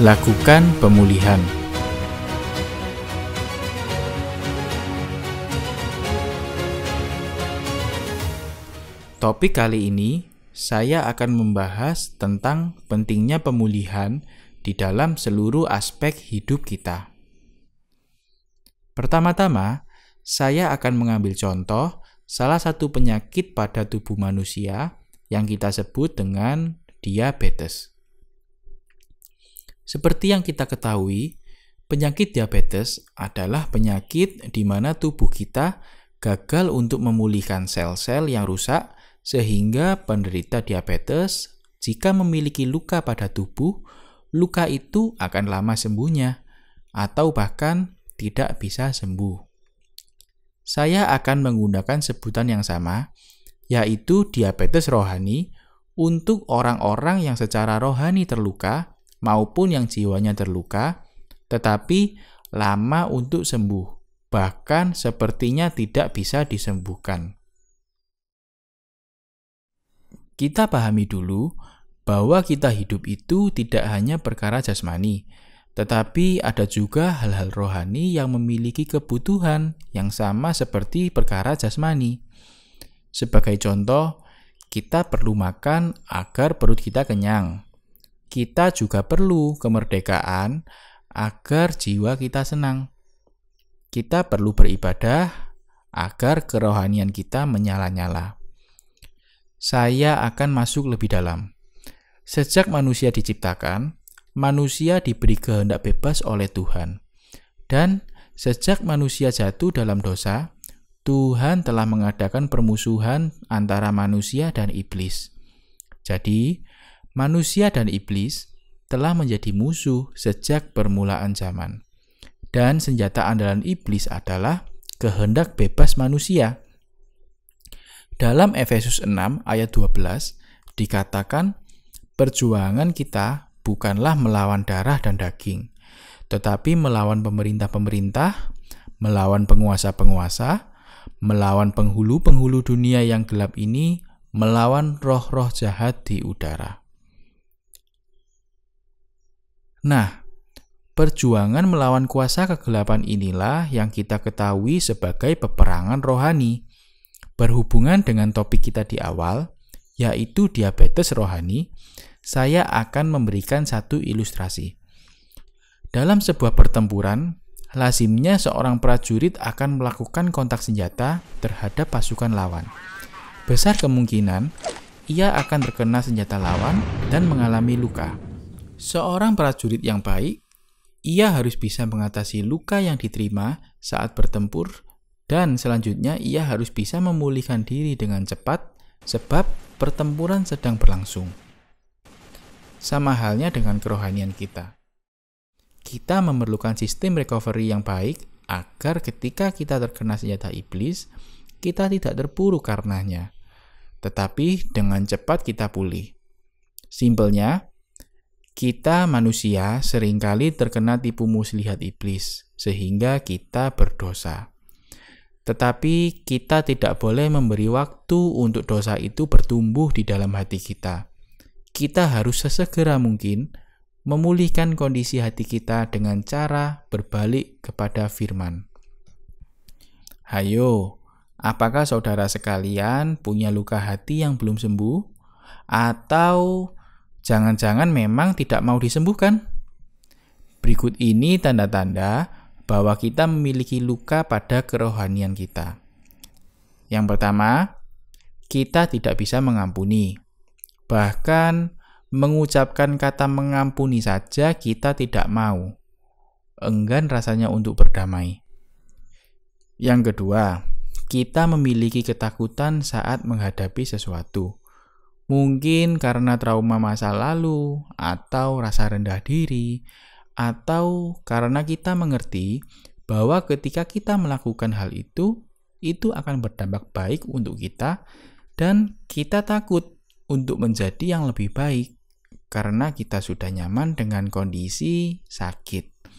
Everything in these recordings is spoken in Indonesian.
Lakukan pemulihan. Topik kali ini saya akan membahas tentang pentingnya pemulihan di dalam seluruh aspek hidup kita. Pertama-tama, saya akan mengambil contoh salah satu penyakit pada tubuh manusia yang kita sebut dengan diabetes. Seperti yang kita ketahui, penyakit diabetes adalah penyakit di mana tubuh kita gagal untuk memulihkan sel-sel yang rusak, sehingga penderita diabetes jika memiliki luka pada tubuh, luka itu akan lama sembuhnya atau bahkan tidak bisa sembuh. Saya akan menggunakan sebutan yang sama, yaitu diabetes rohani untuk orang-orang yang secara rohani terluka maupun yang jiwanya terluka, tetapi lama untuk sembuh, bahkan sepertinya tidak bisa disembuhkan. Kita pahami dulu bahwa kita hidup itu tidak hanya perkara jasmani, tetapi ada juga hal-hal rohani yang memiliki kebutuhan yang sama seperti perkara jasmani. Sebagai contoh, kita perlu makan agar perut kita kenyang. Kita juga perlu kemerdekaan agar jiwa kita senang. Kita perlu beribadah agar kerohanian kita menyala-nyala. Saya akan masuk lebih dalam. Sejak manusia diciptakan, manusia diberi kehendak bebas oleh Tuhan. Dan sejak manusia jatuh dalam dosa, Tuhan telah mengadakan permusuhan antara manusia dan iblis. Jadi, manusia dan iblis telah menjadi musuh sejak permulaan zaman. Dan senjata andalan iblis adalah kehendak bebas manusia. Dalam Efesus 6 ayat 12 dikatakan, perjuangan kita bukanlah melawan darah dan daging, tetapi melawan pemerintah-pemerintah, melawan penguasa-penguasa, melawan penghulu-penghulu dunia yang gelap ini, melawan roh-roh jahat di udara. Nah, perjuangan melawan kuasa kegelapan inilah yang kita ketahui sebagai peperangan rohani. Berhubungan dengan topik kita di awal, yaitu diabetes rohani, saya akan memberikan satu ilustrasi. Dalam sebuah pertempuran, lazimnya seorang prajurit akan melakukan kontak senjata terhadap pasukan lawan. Besar kemungkinan ia akan terkena senjata lawan dan mengalami luka. Seorang prajurit yang baik, ia harus bisa mengatasi luka yang diterima saat bertempur, dan selanjutnya ia harus bisa memulihkan diri dengan cepat sebab pertempuran sedang berlangsung. Sama halnya dengan kerohanian kita. Kita memerlukan sistem recovery yang baik agar ketika kita terkena senjata iblis, kita tidak terpuruk karenanya, tetapi dengan cepat kita pulih. Simpelnya, kita manusia seringkali terkena tipu muslihat iblis, sehingga kita berdosa. Tetapi kita tidak boleh memberi waktu untuk dosa itu bertumbuh di dalam hati kita. Kita harus sesegera mungkin memulihkan kondisi hati kita dengan cara berbalik kepada firman. Hayo, apakah saudara sekalian punya luka hati yang belum sembuh? Atau jangan-jangan memang tidak mau disembuhkan? Berikut ini tanda-tanda bahwa kita memiliki luka pada kerohanian kita. Yang pertama, kita tidak bisa mengampuni. Bahkan mengucapkan kata mengampuni saja kita tidak mau. Enggan rasanya untuk berdamai. Yang kedua, kita memiliki ketakutan saat menghadapi sesuatu. Mungkin karena trauma masa lalu, atau rasa rendah diri, atau karena kita mengerti bahwa ketika kita melakukan hal itu akan berdampak baik untuk kita, dan kita takut untuk menjadi yang lebih baik karena kita sudah nyaman dengan kondisi sakit.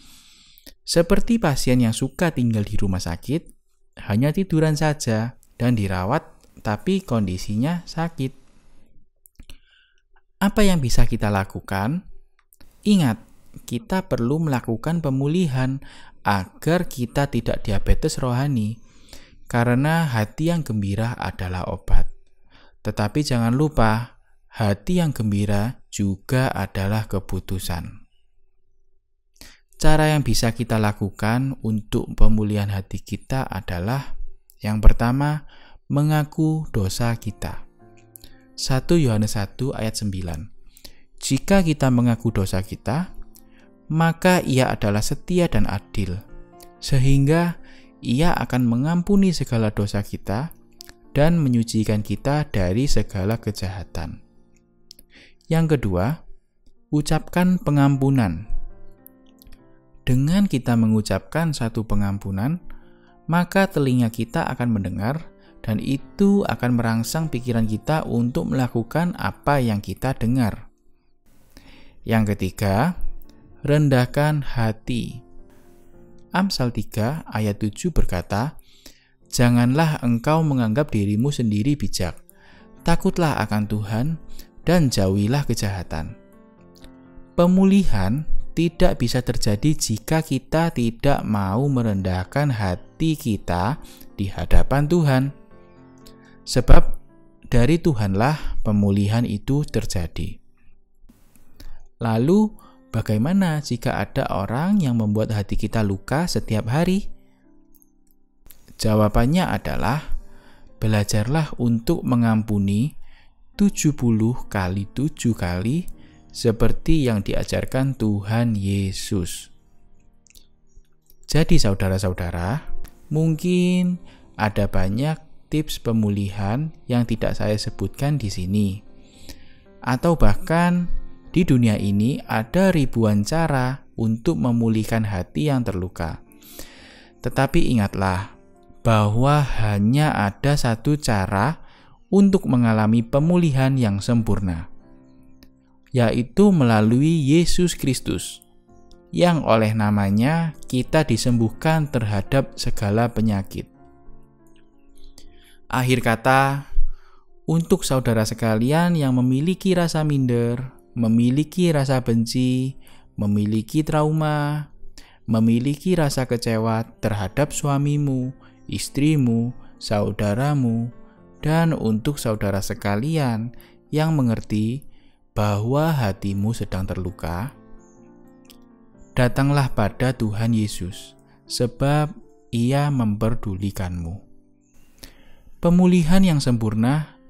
Seperti pasien yang suka tinggal di rumah sakit, hanya tiduran saja dan dirawat, tapi kondisinya sakit. Apa yang bisa kita lakukan? Ingat, kita perlu melakukan pemulihan agar kita tidak diabetes rohani. Karena hati yang gembira adalah obat. Tetapi jangan lupa, hati yang gembira juga adalah keputusan. Cara yang bisa kita lakukan untuk pemulihan hati kita adalah yang pertama, mengaku dosa kita. 1 Yohanes 1 ayat 9. Jika kita mengaku dosa kita, maka Ia adalah setia dan adil, sehingga Ia akan mengampuni segala dosa kita dan menyucikan kita dari segala kejahatan. Yang kedua, ucapkan pengampunan. Dengan kita mengucapkan satu pengampunan, maka telinga kita akan mendengar dan itu akan merangsang pikiran kita untuk melakukan apa yang kita dengar. Yang ketiga, rendahkan hati. Amsal 3 ayat 7 berkata, "Janganlah engkau menganggap dirimu sendiri bijak, takutlah akan Tuhan dan jauhilah kejahatan." Pemulihan tidak bisa terjadi jika kita tidak mau merendahkan hati kita di hadapan Tuhan. Sebab dari Tuhanlah pemulihan itu terjadi. Lalu, bagaimana jika ada orang yang membuat hati kita luka setiap hari? Jawabannya adalah, belajarlah untuk mengampuni 70 kali 7 kali seperti yang diajarkan Tuhan Yesus. Jadi saudara-saudara, mungkin ada banyak tips pemulihan yang tidak saya sebutkan di sini. Atau bahkan di dunia ini ada ribuan cara untuk memulihkan hati yang terluka. Tetapi ingatlah bahwa hanya ada satu cara untuk mengalami pemulihan yang sempurna, yaitu melalui Yesus Kristus, yang oleh namanya kita disembuhkan terhadap segala penyakit. Akhir kata, untuk saudara sekalian yang memiliki rasa minder, memiliki rasa benci, memiliki trauma, memiliki rasa kecewa terhadap suamimu, istrimu, saudaramu, dan untuk saudara sekalian yang mengerti bahwa hatimu sedang terluka, datanglah pada Tuhan Yesus, sebab Ia memperdulikanmu. Pemulihan yang sempurna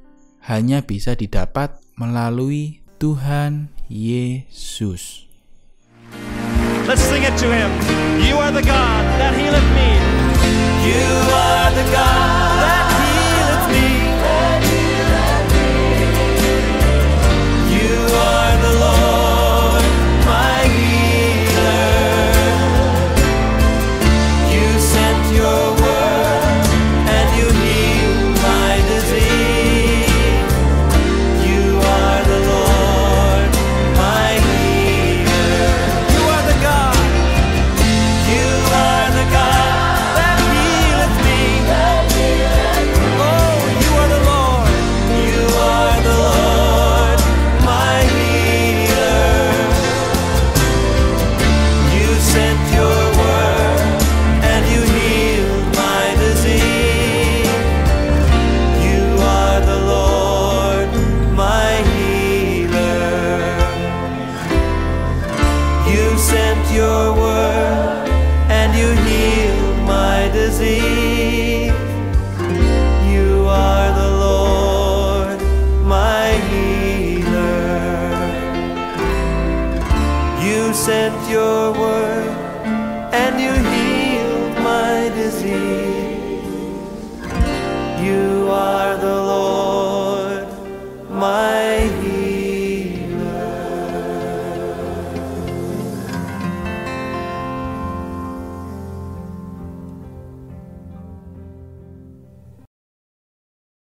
hanya bisa didapat melalui Tuhan Yesus. Let's sing it to Him. You are the God that healeth me. You are the God that healeth me. You are the Lord, my healer. You sent your word and you healed my disease. You are the Lord, my healer. You are the God. You are the God that healeth me. Oh, you are the Lord. You are the Lord, my healer. You sent your word and you healed my disease. You are the Lord, my healer. You sent your word and you healed my disease. You are the Lord, my healer. You sent your word and you healed my disease. You